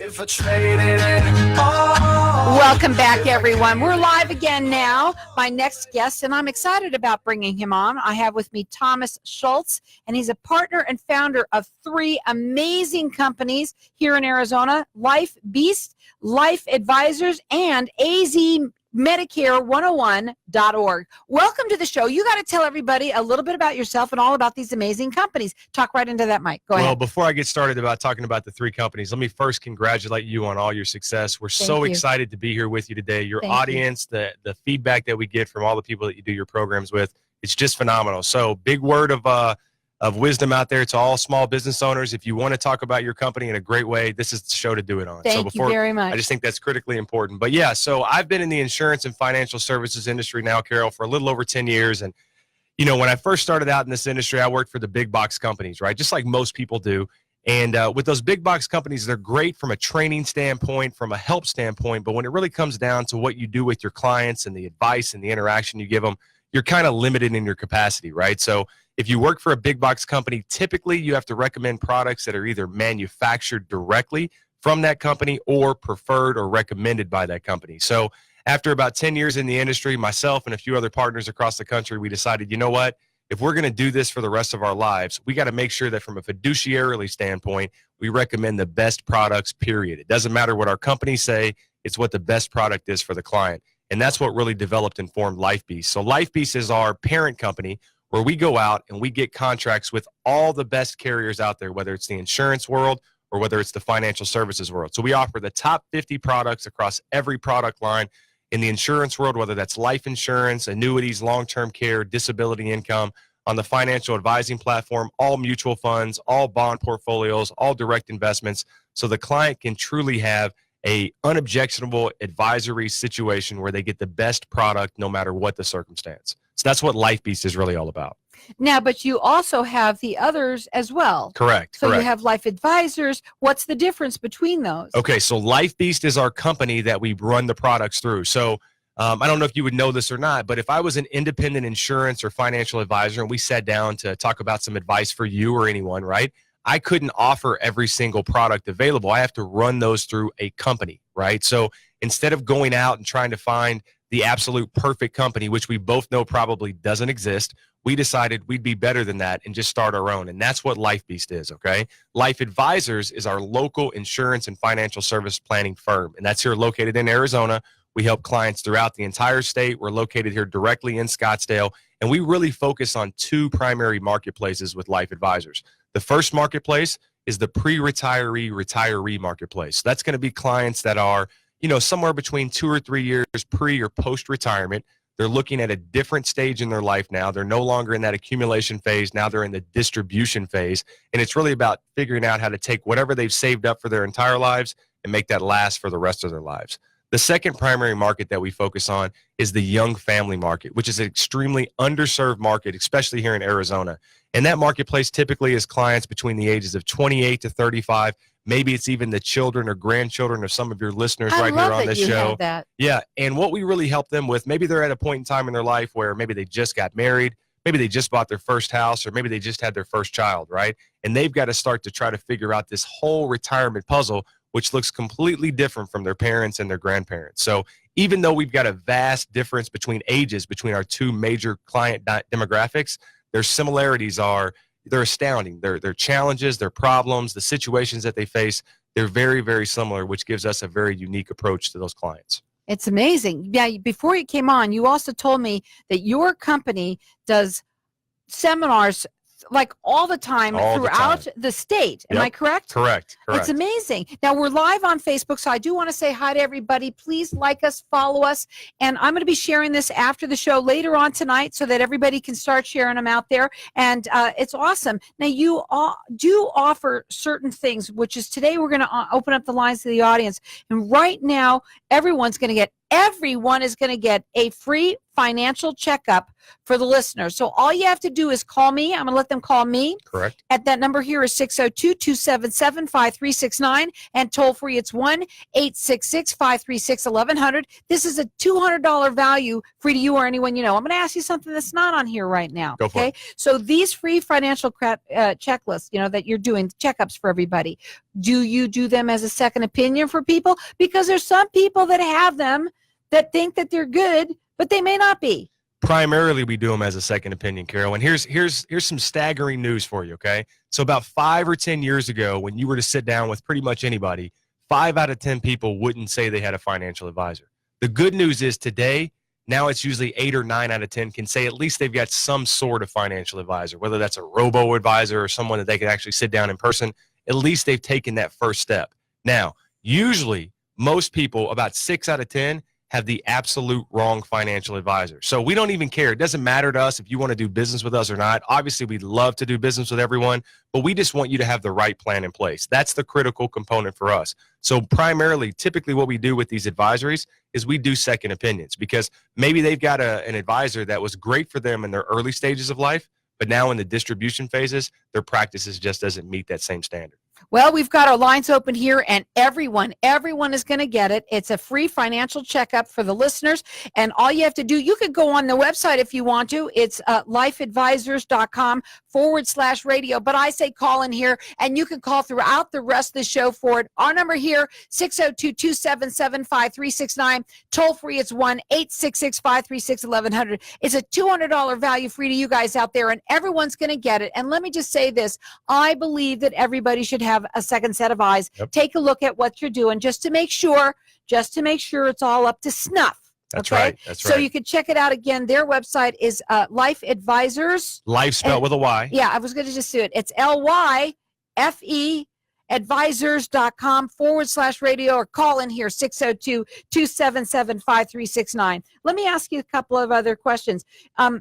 If I traded it all. Welcome back, everyone. We're live again now. My next guest, and I'm excited about bringing him on. I have with me Thomas Shultz, and he's a partner and founder of 3 amazing companies here in Arizona: LyfeBeast, LYFE Advisors, and AZ Medicare 101.org. Welcome to the show. You got to tell everybody a little bit about yourself and all about these amazing companies. Talk right into that mic. Go ahead. Well, before I get started about talking about the 3 companies, let me first congratulate you on all your success. We're so excited to be here with you today. Your audience, the feedback that we get from all the people that you do your programs with, it's just phenomenal. So big word of wisdom out there to all small business owners. If you want to talk about your company in a great way, this is the show to do it on. Thank you very much. I just think that's critically important. But yeah, so I've been in the insurance and financial services industry now, Carol, for a little over 10 years. And, you know, when I first started out in this industry, I worked for the big box companies, right? Just like most people do. And with those big box companies, they're great from a training standpoint, from a help standpoint. But when it really comes down to what you do with your clients and the advice and the interaction you give them, you're kind of limited in your capacity, right? So if you work for a big box company, typically you have to recommend products that are either manufactured directly from that company or preferred or recommended by that company. So after about 10 years in the industry, myself and a few other partners across the country, we decided, you know what? If we're going to do this for the rest of our lives, we got to make sure that from a fiduciarily standpoint, we recommend the best products, period. It doesn't matter what our companies say. It's what the best product is for the client. And that's what really developed and formed LyfeBeast. So LyfeBeast is our parent company where we go out and we get contracts with all the best carriers out there, whether it's the insurance world or whether it's the financial services world. So we offer the top 50 products across every product line in the insurance world, whether that's life insurance, annuities, long-term care, disability income. On the financial advising platform, all mutual funds, all bond portfolios, all direct investments, so the client can truly have a unobjectionable advisory situation where they get the best product no matter what the circumstance. So that's what LyfeBeast is really all about. Now, but you also have the others as well. Correct. So you have LYFE Advisors. What's the difference between those? Okay, so LyfeBeast is our company that we run the products through. So I don't know if you would know this or not, but if I was an independent insurance or financial advisor and we sat down to talk about some advice for you or anyone, right? I couldn't offer every single product available. I have to run those through a company, right? So instead of going out and trying to find the absolute perfect company, which we both know probably doesn't exist, we decided we'd be better than that and just start our own. And that's what LyfeBeast is, okay? LYFE Advisors is our local insurance and financial service planning firm, and that's here located in Arizona. We help clients throughout the entire state. We're located here directly in Scottsdale, and we really focus on 2 primary marketplaces with LYFE Advisors. The first marketplace is the pre-retiree marketplace. That's going to be clients that are, you know, somewhere between 2 or 3 years pre or post-retirement. They're looking at a different stage in their life now. They're no longer in that accumulation phase. Now they're in the distribution phase. And it's really about figuring out how to take whatever they've saved up for their entire lives and make that last for the rest of their lives. The second primary market that we focus on is the young family market, which is an extremely underserved market, especially here in Arizona. And that marketplace typically is clients between the ages of 28 to 35. Maybe it's even the children or grandchildren of some of your listeners right here on this show. Yeah. And what we really help them with, maybe they're at a point in time in their life where maybe they just got married, maybe they just bought their first house, or maybe they just had their first child, right? And they've got to start to try to figure out this whole retirement puzzle, which looks completely different from their parents and their grandparents. So even though we've got a vast difference between ages between our 2 major client demographics, their similarities are, they're astounding. Their challenges, their problems, the situations that they face, they're very, very similar, which gives us a very unique approach to those clients. It's amazing. Yeah, before you came on, you also told me that your company does seminars like all the time throughout the state. Am I correct? Correct. It's amazing. Now, we're live on Facebook, so I do want to say hi to everybody. Please like us, follow us, and I'm going to be sharing this after the show later on tonight so that everybody can start sharing them out there, and it's awesome. Now, you do offer certain things, which is today we're going to open up the lines to the audience, and right now, everyone's going to get everyone is going to get a free financial checkup for the listeners. So all you have to do is call me. I'm going to let them call me. Correct. At that number here is 602-277-5369, and toll free it's 1-866-536-1100. This is a $200 value free to you or anyone you know. I'm going to ask you something that's not on here right now. Go for it. So these free financial checklists, that you're doing checkups for everybody, do you do them as a second opinion for people? Because there's some people that have them that think that they're good, but they may not be. Primarily, we do them as a second opinion, Carol. And here's some staggering news for you, okay? So about 5 or 10 years ago, when you were to sit down with pretty much anybody, 5 out of 10 people wouldn't say they had a financial advisor. The good news is today, now it's usually 8 or 9 out of 10 can say at least they've got some sort of financial advisor, whether that's a robo-advisor or someone that they can actually sit down in person. At least they've taken that first step. Now, usually, most people, about 6 out of 10, have the absolute wrong financial advisor. So we don't even care. It doesn't matter to us if you want to do business with us or not. Obviously, we'd love to do business with everyone, but we just want you to have the right plan in place. That's the critical component for us. So primarily, typically what we do with these advisories is we do second opinions, because maybe they've got an advisor that was great for them in their early stages of life, but now in the distribution phases, their practices just doesn't meet that same standard. Well, we've got our lines open here, and everyone is going to get it. It's a free financial checkup for the listeners, and all you have to do, you could go on the website if you want to. It's LYFEadvisors.com/radio, but I say call in here, and you can call throughout the rest of the show for it. Our number here, 602-277-5369. Toll free, it's 1-866-536-1100. It's a $200 value free to you guys out there, and everyone's going to get it. And let me just say this. I believe that everybody should have a second set of eyes. Yep. Take a look at what you're doing just to make sure it's all up to snuff. That's okay? right. That's So right. you can check it out again. Their website is LYFE Advisors. Life spelled with a Y. Yeah, I was going to just do it. It's LYFE advisors.com/radio, or call in here 602-277-5369. Let me ask you a couple of other questions. How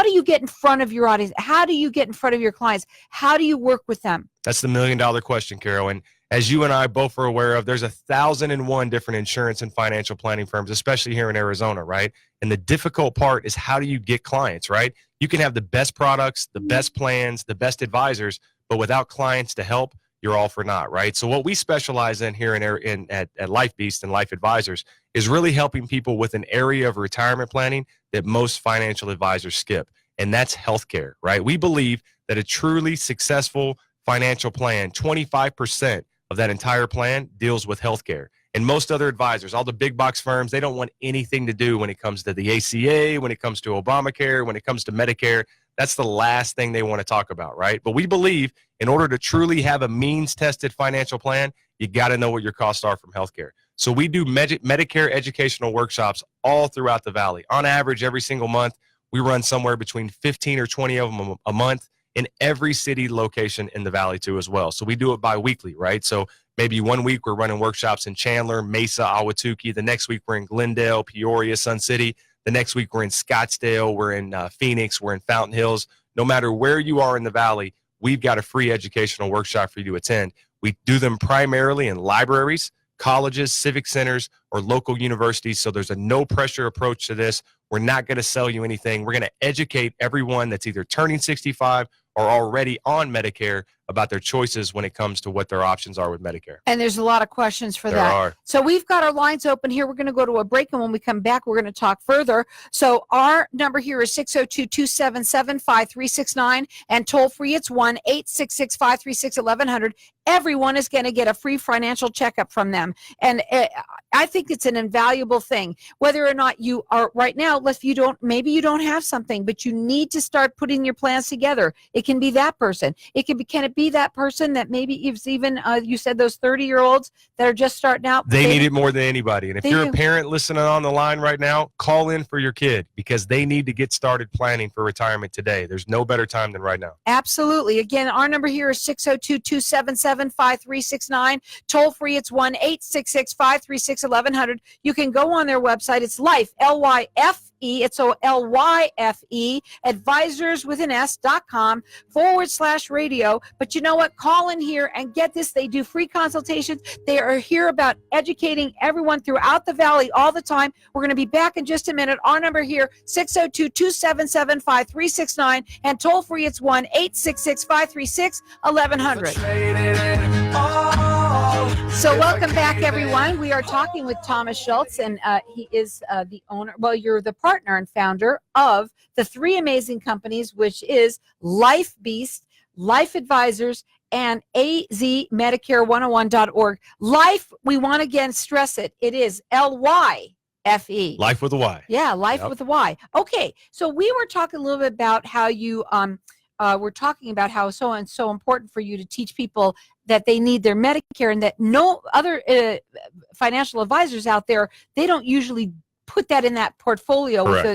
do you get in front of your audience? How do you get in front of your clients? How do you work with them? That's the $1 million question, Carol. And as you and I both are aware of, there's 1,001 different insurance and financial planning firms, especially here in Arizona, right? And the difficult part is, how do you get clients, right? You can have the best products, the best plans, the best advisors, but without clients to help, you're all for naught, right? So what we specialize in here at LyfeBeast and LYFE Advisors is really helping people with an area of retirement planning that most financial advisors skip, and that's healthcare, right? We believe that a truly successful financial plan, 25% of that entire plan deals with healthcare. And most other advisors, all the big box firms, they don't want anything to do when it comes to the ACA, when it comes to Obamacare, when it comes to Medicare. That's the last thing they want to talk about, right? But we believe in order to truly have a means-tested financial plan, you got to know what your costs are from healthcare. So we do Medicare educational workshops all throughout the Valley. On average, every single month, we run somewhere between 15 or 20 of them a month in every city location in the Valley too as well. So we do it bi-weekly, right? So maybe one week we're running workshops in Chandler, Mesa, Ahwatukee. The next week we're in Glendale, Peoria, Sun City. The next week we're in Scottsdale, we're in Phoenix, we're in Fountain Hills. No matter where you are in the Valley, we've got a free educational workshop for you to attend. We do them primarily in libraries, colleges, civic centers, or local universities. So there's a no pressure approach to this. We're not going to sell you anything. We're going to educate everyone that's either turning 65 or already on Medicare about their choices when it comes to what their options are with Medicare. And there's a lot of questions for There that. are. So we've got our lines open here. We're going to go to a break, and when we come back, we're going to talk further. So our number here is 602-277-5369, and toll free, it's 1-866-536-1100. Everyone is going to get a free financial checkup from them. And I think it's an invaluable thing. Whether or not you are right now, maybe you don't have something, but you need to start putting your plans together. It can be that person. Can it be that person that maybe even you said those 30-year-olds that are just starting out? They need it more than anybody. And if you're a parent listening on the line right now, call in for your kid, because they need to get started planning for retirement today. There's no better time than right now. Absolutely. Again, our number here is 602-277-5369. Toll free, it's 1-866-536-1100. You can go on their website. It's LYFE, LYFE It's LYFE Advisors with an S.com/radio. But you know what? Call in here and get this. They do free consultations. They are here about educating everyone throughout the Valley all the time. We're going to be back in just a minute. Our number here, 602-277-5369, and toll free, it's 1-866-536-1100. So welcome back, everyone. We are talking with Thomas Shultz, and he is the owner. Well, you're the partner and founder of the three amazing companies, which is LyfeBeast, LYFE Advisors, and AZ Medicare 101.org. Life, we want to again stress it. It is LYFE. Life with a Y. Yeah, life with a Y. Okay, so we were talking a little bit about how you we're talking about how so important for you to teach people that they need their Medicare, and that no other financial advisors out there, they don't usually put that in that portfolio with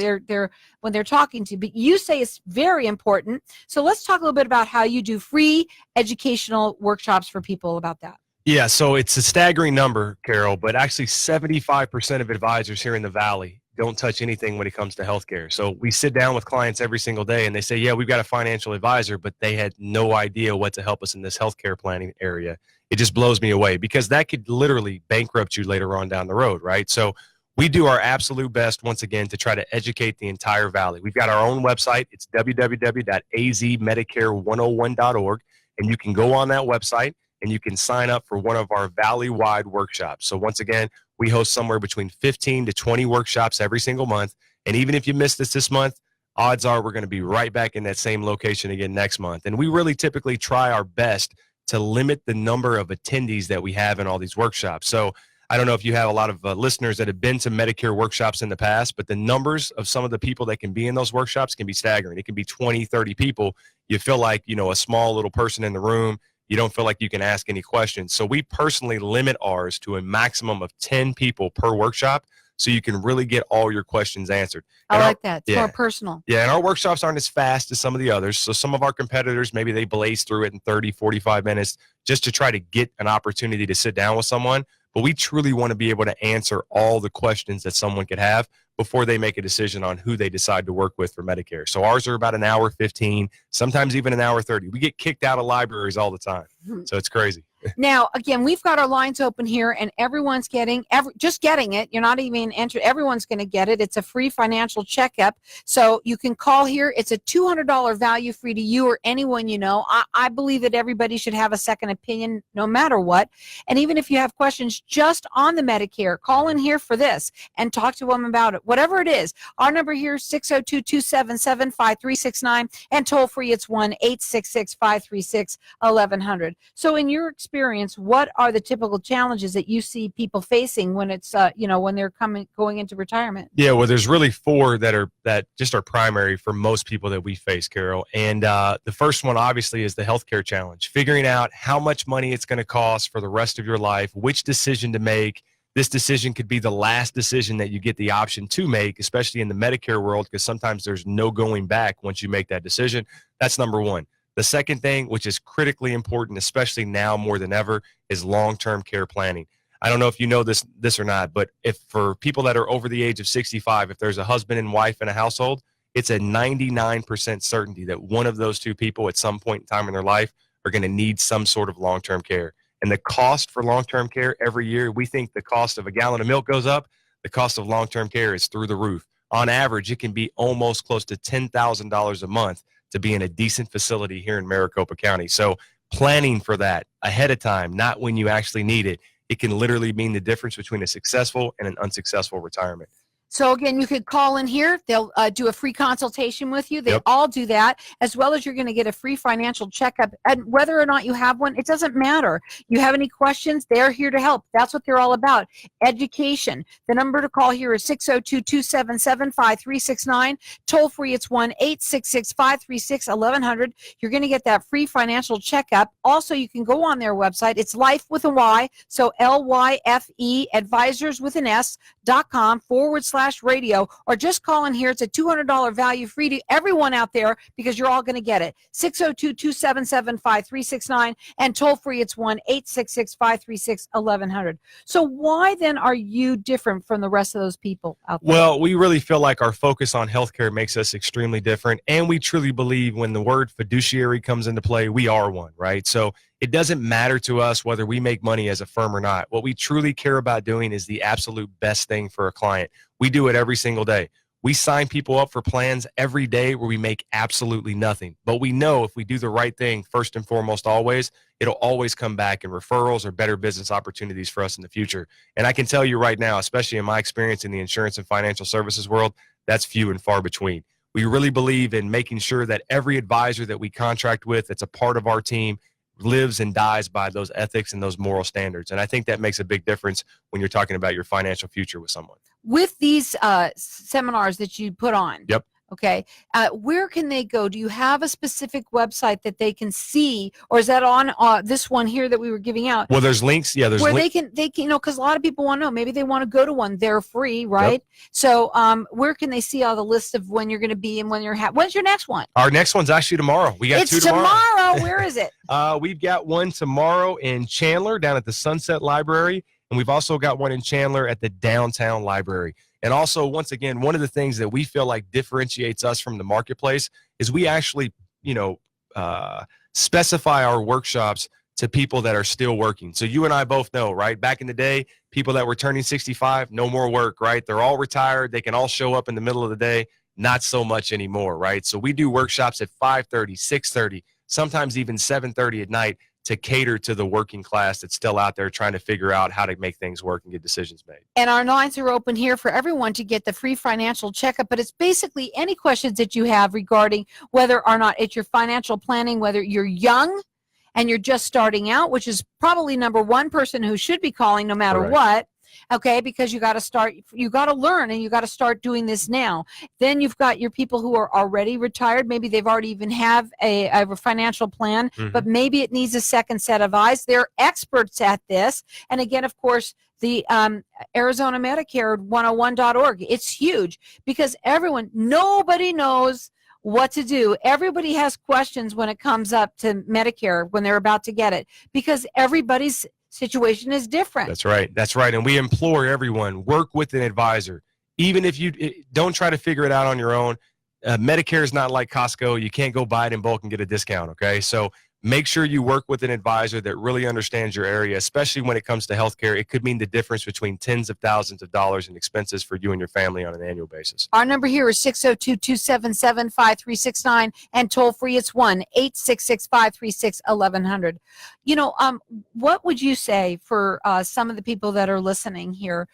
when they're talking to you. But you say it's very important. So let's talk a little bit about how you do free educational workshops for people about that. Yeah, so it's a staggering number, Carol, but actually 75% of advisors here in the Valley don't touch anything when it comes to healthcare. So we sit down with clients every single day and they say, yeah, we've got a financial advisor, but they had no idea what to help us in this healthcare planning area. It just blows me away, because that could literally bankrupt you later on down the road, right? So we do our absolute best, once again, to try to educate the entire Valley. We've got our own website. It's www.azmedicare101.org, and you can go on that website and you can sign up for one of our Valley-wide workshops. So once again, we host somewhere between 15 to 20 workshops every single month. And even if you missed this month, odds are we're going to be right back in that same location again next month. And we really typically try our best to limit the number of attendees that we have in all these workshops. So I don't know if you have a lot of listeners that have been to Medicare workshops in the past, but the numbers of some of the people that can be in those workshops can be staggering. It can be 20, 30 people. You feel like, a small little person in the room. You don't feel like you can ask any questions. So we personally limit ours to a maximum of 10 people per workshop, so you can really get all your questions answered. I like that. It's more personal. Yeah, and our workshops aren't as fast as some of the others. So some of our competitors, maybe they blaze through it in 30, 45 minutes just to try to get an opportunity to sit down with someone. But we truly want to be able to answer all the questions that someone could have before they make a decision on who they decide to work with for Medicare. So ours are about an hour 15, sometimes even an hour 30. We get kicked out of libraries all the time. So it's crazy. Now, again, we've got our lines open here, and everyone's just getting it. You're not even entering. Everyone's going to get it. It's a free financial checkup. So you can call here. It's a $200 value free to you or anyone you know. I believe that everybody should have a second opinion no matter what. And even if you have questions just on the Medicare, call in here for this and talk to them about it. Whatever it is. Our number here is 602-277-5369, and toll free, it's 1-866-536-1100. So in your experience, what are the typical challenges that you see people facing when it's when they're going into retirement? Yeah, well, there's really four that just are primary for most people that we face, Carol. And the first one obviously is the healthcare challenge, figuring out how much money it's going to cost for the rest of your life, which decision to make. This decision could be the last decision that you get the option to make, especially in the Medicare world, because sometimes there's no going back once you make that decision. That's number one. The second thing, which is critically important, especially now more than ever, is long-term care planning. I don't know if you know this or not, but if for people that are over the age of 65, if there's a husband and wife in a household, it's a 99% certainty that one of those two people at some point in time in their life are going to need some sort of long-term care. And the cost for long-term care every year, we think the cost of a gallon of milk goes up. The cost of long-term care is through the roof. On average, it can be almost close to $10,000 a month to be in a decent facility here in Maricopa County. So planning for that ahead of time, not when you actually need it, it can literally mean the difference between a successful and an unsuccessful retirement. So again, you could call in here. They'll do a free consultation with you. They all do that, as well as you're going to get a free financial checkup. And whether or not you have one, it doesn't matter. You have any questions, they're here to help. That's what they're all about. Education. The number to call here is 602-277-5369. Toll free, it's 1-866-536-1100. You're going to get that free financial checkup. Also, you can go on their website. It's Life with a Y. So LYFE Advisors with an S.com / LYFE/radio, or just call in here. It's a $200 value free to everyone out there because you're all going to get it. 602-277-5369 and toll free. It's 1-866-536-1100. So why then are you different from the rest of those people out there? Well, we really feel like our focus on healthcare makes us extremely different. And we truly believe when the word fiduciary comes into play, we are one, right? So it doesn't matter to us whether we make money as a firm or not. What we truly care about doing is the absolute best thing for a client. We do it every single day. We sign people up for plans every day where we make absolutely nothing. But we know if we do the right thing, first and foremost, always, it'll always come back in referrals or better business opportunities for us in the future. And I can tell you right now, especially in my experience in the insurance and financial services world, that's few and far between. We really believe in making sure that every advisor that we contract with that's a part of our team lives and dies by those ethics and those moral standards. And I think that makes a big difference when you're talking about your financial future with someone. With these seminars that you put on, Yep. Okay, where can they go? Do you have a specific website that they can see, or is that on this one here that we were giving out? Well, there's links. Yeah, there's where they can, you know, because a lot of people want to know. Maybe they want to go to one. They're free, right? Yep. So, where can they see all the list of when you're going to be and when you're when's your next one? Our next one's actually tomorrow. We got two tomorrow. Where is it? We've got one tomorrow in Chandler down at the Sunset Library, and we've also got one in Chandler at the Downtown Library. And also, once again, one of the things that we feel like differentiates us from the marketplace is we actually, you know, specify our workshops to people that are still working. So you and I both know, right? Back in the day, people that were turning 65, no more work, right? They're all retired. They can all show up in the middle of the day. Not so much anymore, right? So we do workshops at 5:30, 6:30, sometimes even 7:30 at night to cater to the working class that's still out there trying to figure out how to make things work and get decisions made. And our lines are open here for everyone to get the free financial checkup, but it's basically any questions that you have regarding whether or not it's your financial planning, whether you're young and you're just starting out, which is probably number one person who should be calling no matter Correct. what. Okay, because you got to start, you got to learn, and you got to start doing this now. Then you've got your people who are already retired. Maybe they've already even have a financial plan, but maybe it needs a second set of eyes. They're experts at this. And again, of course, the Arizona Medicare 101.org. It's huge because nobody knows what to do. Everybody has questions when it comes up to Medicare when they're about to get it because everybody's situation is different. That's right. That's right. And we implore everyone, work with an advisor. Even if you don't try to figure it out on your own. Medicare is not like Costco. You can't go buy it in bulk and get a discount. Okay. So make sure you work with an advisor that really understands your area, especially when it comes to healthcare. It could mean the difference between tens of thousands of dollars in expenses for you and your family on an annual basis. Our number here is 602-277-5369 and toll free. It's 1-866-536-1100. You know, what would you say for some of the people that are listening here?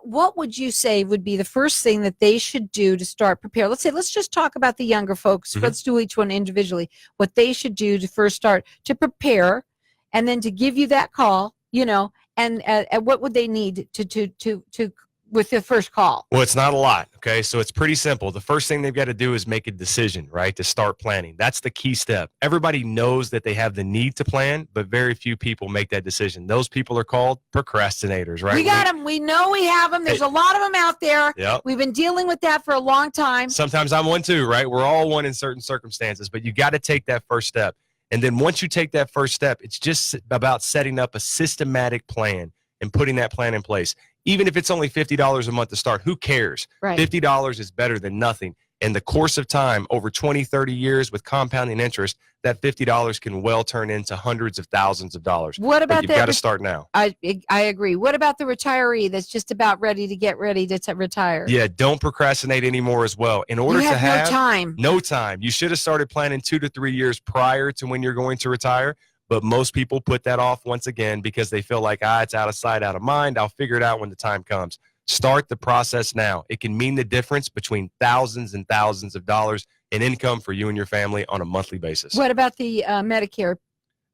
What would you say would be the first thing that they should do to start prepare? Let's just talk about the younger folks. Let's do each one individually. What they should do to first start to prepare, and then to give you that call, you know, and what would they need to with the first call? Well, it's not a lot. Okay. So it's pretty simple. The first thing they've got to do is make a decision, right? To start planning. That's the key step. Everybody knows that they have the need to plan, but very few people make that decision. Those people are called procrastinators, right? We got them. We know we have them. There's a lot of them out there. Yep. We've been dealing with that for a long time. Sometimes I'm one too, right? We're all one in certain circumstances, but you got to take that first step. And then once you take that first step, it's just about setting up a systematic plan and putting that plan in place. Even if it's only $50 a month to start, who cares? Right. $50 is better than nothing. In the course of time, over 20, 30 years with compounding interest, that $50 can well turn into hundreds of thousands of dollars. What about You've got to start now. I agree. What about the retiree that's just about ready to get ready to retire? Yeah, don't procrastinate anymore as well. In order to have no time. You should have started planning 2 to 3 years prior to when you're going to retire. But most people put that off once again because they feel like, it's out of sight, out of mind. I'll figure it out when the time comes. Start the process now. It can mean the difference between thousands and thousands of dollars in income for you and your family on a monthly basis. What about the Medicare?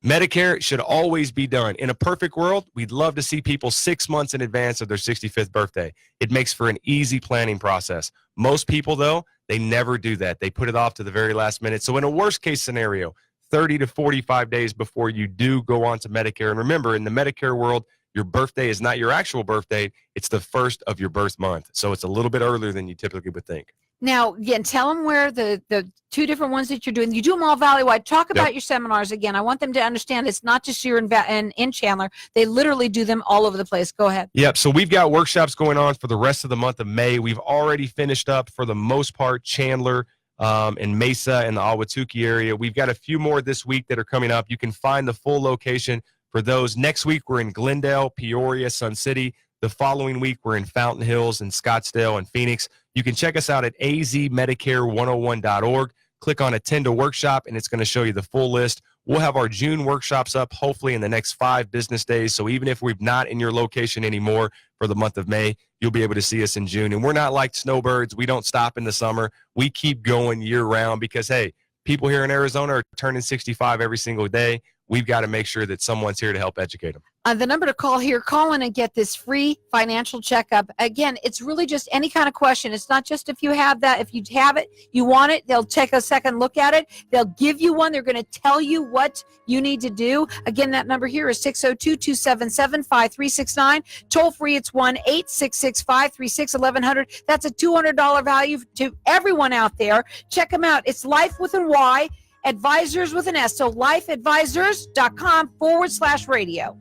Medicare should always be done. In a perfect world, we'd love to see people 6 months in advance of their 65th birthday. It makes for an easy planning process. Most people, though, they never do that. They put it off to the very last minute. So in a worst case scenario, 30 to 45 days before you do go on to Medicare. And remember, in the Medicare world, your birthday is not your actual birthday. It's the first of your birth month. So it's a little bit earlier than you typically would think. Now, again, tell them where the two different ones that you're doing. You do them all valley-wide. Talk about your seminars again. I want them to understand it's not just here in Chandler. They literally do them all over the place. Go ahead. Yep. So we've got workshops going on for the rest of the month of May. We've already finished up, for the most part, Chandler and Mesa and the Ahwatukee area. We've got a few more this week that are coming up. You can find the full location for those. Next week, we're in Glendale, Peoria, Sun City. The following week, we're in Fountain Hills and Scottsdale and Phoenix. You can check us out at azmedicare101.org. Click on Attend a Workshop, and it's going to show you the full list. We'll have our June workshops up hopefully in the next 5 business days. So even if we're not in your location anymore for the month of May, you'll be able to see us in June. And we're not like snowbirds. We don't stop in the summer. We keep going year round because, hey, people here in Arizona are turning 65 every single day. We've got to make sure that someone's here to help educate them. The number to call here, call in and get this free financial checkup. Again, it's really just any kind of question. It's not just if you have that. If you have it, you want it, they'll take a second look at it. They'll give you one. They're going to tell you what you need to do. Again, that number here is 602-277-5369. Toll free, it's 1-866-536-1100. That's a $200 value to everyone out there. Check them out. It's Life with a Y, Advisors with an S. So lifeadvisors.com/radio.